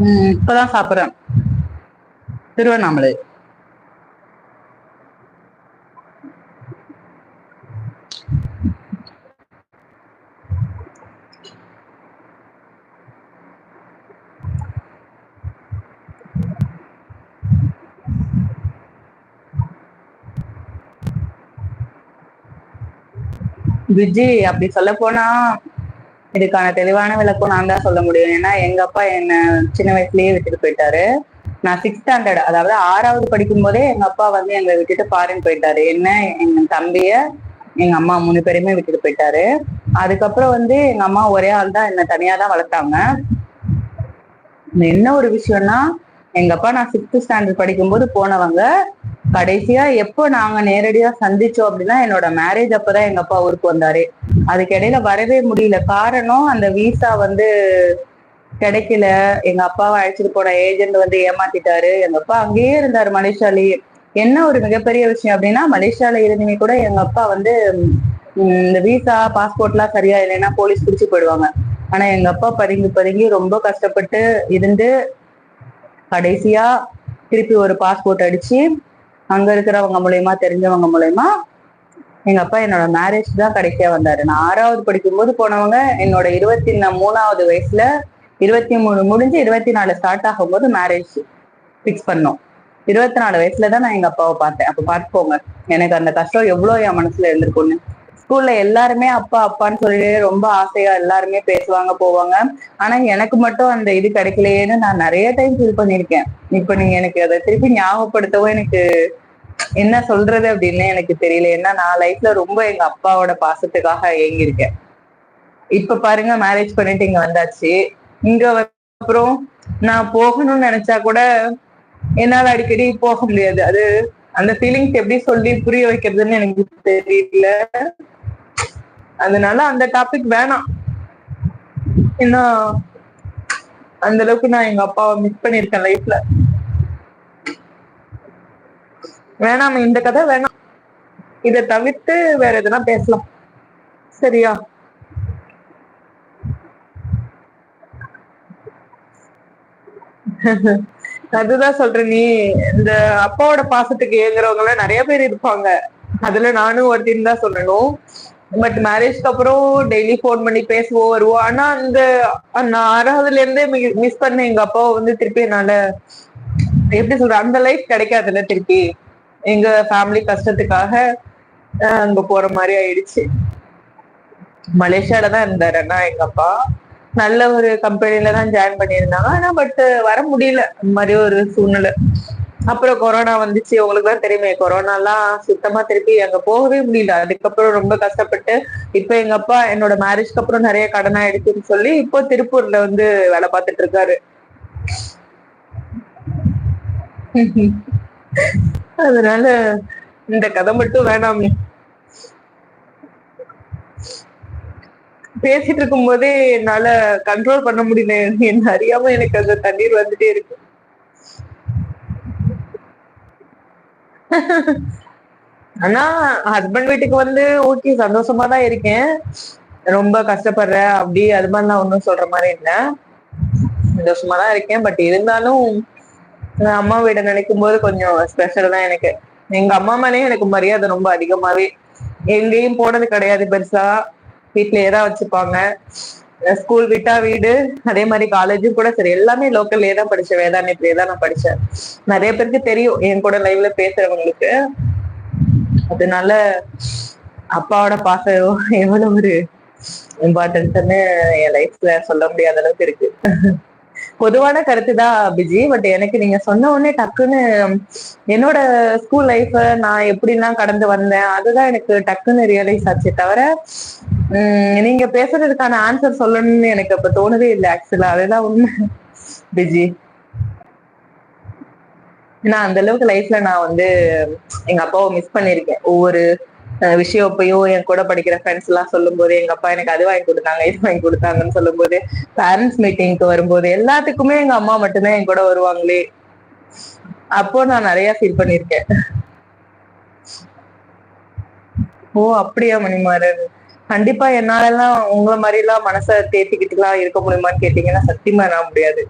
இப்பதான் சாப்பிடுறேன். திருவண்ணாமலை. விஜி, அப்படி சொல்ல போனா இதுக்கான தெளிவான விளக்கம் நான் தான் சொல்ல முடியும். ஏன்னா எங்க அப்பா என்ன சின்ன வயசுலயே விட்டுட்டு போயிட்டாரு. நான் 6th ஸ்டாண்டர்ட், அதாவது 6வது படிக்கும் போதே எங்க அப்பா வந்து எங்களை விட்டுட்டு ஃபாரின் போயிட்டாரு. என்ன, எங்க தம்பிய, எங்க அம்மா 3 பேருமே விட்டுட்டு போயிட்டாரு. அதுக்கப்புறம் வந்து எங்க அம்மா ஒரே ஆள் தான் என்ன தனியா தான் வளர்த்தாங்க. என்ன ஒரு விஷயம்னா, எங்க அப்பா நான் 6th ஸ்டாண்டர்ட் படிக்கும்போது போனவங்க கடைசியா எப்போ நாங்க நேரடியா சந்திச்சோம் அப்படின்னா என்னோட மேரேஜ் அப்பதான் எங்க அப்பா ஊருக்கு வந்தாரு. அதுக்கு இடையில வரவே முடியல. காரணம், அந்த விசா வந்து கிடைக்கல. எங்க அப்பாவை அழைச்சிட்டு போன ஏஜென்ட் வந்து ஏமாத்திட்டாரு. எங்க அப்பா அங்கேயே இருந்தாரு மலேசியாலேயே. என்ன ஒரு மிகப்பெரிய விஷயம் அப்படின்னா, மலேசியால இருந்துமே கூட எங்க அப்பா வந்து இந்த விசா பாஸ்போர்ட் எல்லாம் சரியா இல்லைன்னா போலீஸ் பிடிச்சு போயிடுவாங்க. ஆனா எங்க அப்பா பதுங்கி பதுங்கி ரொம்ப கஷ்டப்பட்டு இருந்து கடைசியா திருப்பி ஒரு பாஸ்போர்ட் அடிச்சு அங்க இருக்கிறவங்க மூலயமா, தெரிஞ்சவங்க மூலயமா எங்க அப்பா என்னோட மேரேஜ் தான் கடைசியா வந்தாரு. நான் 6வது படிக்கும்போது போனவங்க என்னோட 23வது வயசுல 23 முடிஞ்சு 24 ஸ்டார்ட் ஆகும்போது மேரேஜ் பிக்ஸ் பண்ணோம். 24 வயசுலதான் நான் எங்க அப்பாவை பார்த்தேன். அப்ப பார்த்துக்கோங்க எனக்கு அந்த கஷ்டம் எவ்வளவு என் மனசுல இருந்திருக்கும்னு. ஸ்கூல்ல எல்லாருமே அப்பா அப்பான்னு சொல்லி ரொம்ப ஆசையா எல்லாருமே பேசுவாங்க போவாங்க. ஆனா எனக்கு மட்டும் அந்த இது கிடைக்கலையேன்னு நான் நிறைய டைம் ஃபீல் பண்ணிருக்கேன். இப்ப நீங்க எனக்கு அதை திருப்பி ஞாபகப்படுத்தவும் எனக்கு என்ன சொல்றது அப்படின்னு எனக்கு தெரியல. ஏன்னா நான் லைஃப்ல ரொம்ப எங்க அப்பாவோட பாசத்துக்காக ஏங்கியிருக்கேன். இப்ப பாருங்க, மேரேஜ் பண்ணிட்டு இங்க வந்தாச்சு. இங்க அப்புறம் நான் போகணும்னு நினைச்சா கூட என்னால அடிக்கடி போக முடியாது. அது அந்த ஃபீலிங்ஸ் எப்படி சொல்லி புரிய வைக்கிறதுன்னு எனக்கு தெரியல. அதனால அந்த டாபிக் வேணாம். ஏன்னா அந்த அளவுக்கு நான் எங்க அப்பாவை மிஸ் பண்ணிருக்கேன் லைஃப்ல. வேணாம், இந்த கதை வேணாம். இதை தவிர்த்து வேற எதுனா பேசலாம், சரியா? அதுதான் சொல்றேன். நீ இந்த அப்பாவோட பாசத்துக்கு ஏங்குறவங்க எல்லாம் நிறைய பேர் இருப்பாங்க. அதுல நானும் ஒருத்தின்னு தான் சொல்லணும். பட் மேரேஜ்க்கு அப்புறம் டெய்லி போன் பண்ணி பேசுவோம், வருவோம். ஆனா அந்த நான் 6வதுல இருந்தே மிஸ் பண்ண எங்க அப்பாவை வந்து திருப்பி என்னால எப்படி சொல்ற, அந்த லைஃப் கிடைக்காதுல்ல திருப்பி. எங்க ஃபேமிலி கஷ்டத்துக்காக அங்க போற மாதிரி ஆயிடுச்சு. மலேசியால தான் இருந்தாரு ஆனா எங்க அப்பா. நல்ல ஒரு கம்பெனில தான் ஜாயின் பண்ணியிருந்தாங்க. ஆனா பட் வர முடியல, அந்த மாதிரி ஒரு சூழ்நிலை. அப்புறம் கொரோனா வந்துச்சு. உங்களுக்கு தான் தெரியுமே, கொரோனா எல்லாம் சுத்தமா திருப்பி அங்க போகவே முடியல. அதுக்கப்புறம் ரொம்ப கஷ்டப்பட்டு இப்ப எங்க அப்பா என்னோட மேரேஜ்க்கு அப்புறம் நிறைய கடன் ஆயிடுச்சுன்னு சொல்லி இப்போ திருப்பூர்ல வந்து வேலை பார்த்துட்டு இருக்காரு. அதனால இந்த கதை மட்டும் வேணாமே. பேசிட்டு இருக்கும் போதே என்னால கண்ட்ரோல் பண்ண முடியல. என்ன அறியாம எனக்கு அந்த தண்ணீர் வந்துட்டே இருக்கு. ஆனா ஹஸ்பண்ட் வீட்டுக்கு வந்து ஓகே, சந்தோஷமா தான் இருக்கேன். ரொம்ப கஷ்டப்படுற அப்படி அது மாதிரி நான் ஒன்னும் சொல்ற மாதிரி இல்ல, சந்தோஷமா தான் இருக்கேன். பட் இருந்தாலும் அம்மா வீட நினைக்கும் போது கொஞ்சம் ஸ்பெஷல் தான் எனக்கு. எங்க அம்மா மேலேயும் எனக்கு மரியாதை ரொம்ப அதிகமாவே. எங்கேயும் போனது கிடையாது பெருசா, வீட்லயே தான் வச்சுப்பாங்க. ஸ்கூல் விட்டா வீடு, அதே மாதிரி காலேஜும் கூட சரி எல்லாமே லோக்கல்லே தான் படிச்சேன். வேதாரண்யத்திலே தான் நான் படிச்சேன். நிறைய பேருக்கு தெரியும் என் கூட லைவ்ல பேசுறவங்களுக்கு. அதனால அப்பாவோட பாசம் எவ்வளவு ஒரு இம்பார்ட்டன்ஸ்ன்னு என் லைஃப்ல சொல்ல முடியாத அளவுக்கு இருக்கு. பொதுவான கருத்து தான் பிஜி. பட் எனக்கு நீங்க சொன்ன உடனே டக்குன்னு என்னோட ஸ்கூல் லைஃப் நான் எப்படிலாம் கடந்து வந்தேன் அதுதான் எனக்கு டக்குன்னு ரியலைஸ் ஆச்சு. தவிர நீங்க பேசுறதுக்கான ஆன்சர் சொல்லணும்னு எனக்கு இப்ப தோணவே இல்லை ஆக்சுவலா. அதுதான் உண்மை பிஜி. ஏன்னா அந்த அளவுக்கு லைஃப்ல நான் வந்து எங்க அப்பாவை மிஸ் பண்ணிருக்கேன். ஒவ்வொரு விஷயம் அப்பயும் என் கூட படிக்கிற ஃப்ரெண்ட்ஸ் எல்லாம் சொல்லும் போது, எங்க அப்பா எனக்கு அது வாங்கி கொடுத்தாங்க இது வாங்கி கொடுத்தாங்கன்னு சொல்லும் போது, பேரண்ட்ஸ் மீட்டிங்க்கு வரும்போது எல்லாத்துக்குமே எங்க அம்மா மட்டும்தான் என் கூட வருவாங்களே. அப்போ நான் நிறைய ஃபீல் பண்ணிருக்கேன். ஓ அப்படியா மணிமாறன்? கண்டிப்பா என்னால எல்லாம் உங்களை மாதிரி எல்லாம் மனசை தேத்திக்கிட்டு எல்லாம் இருக்க முடியுமான்னு கேட்டீங்கன்னா சத்தியமா நான் முடியாது.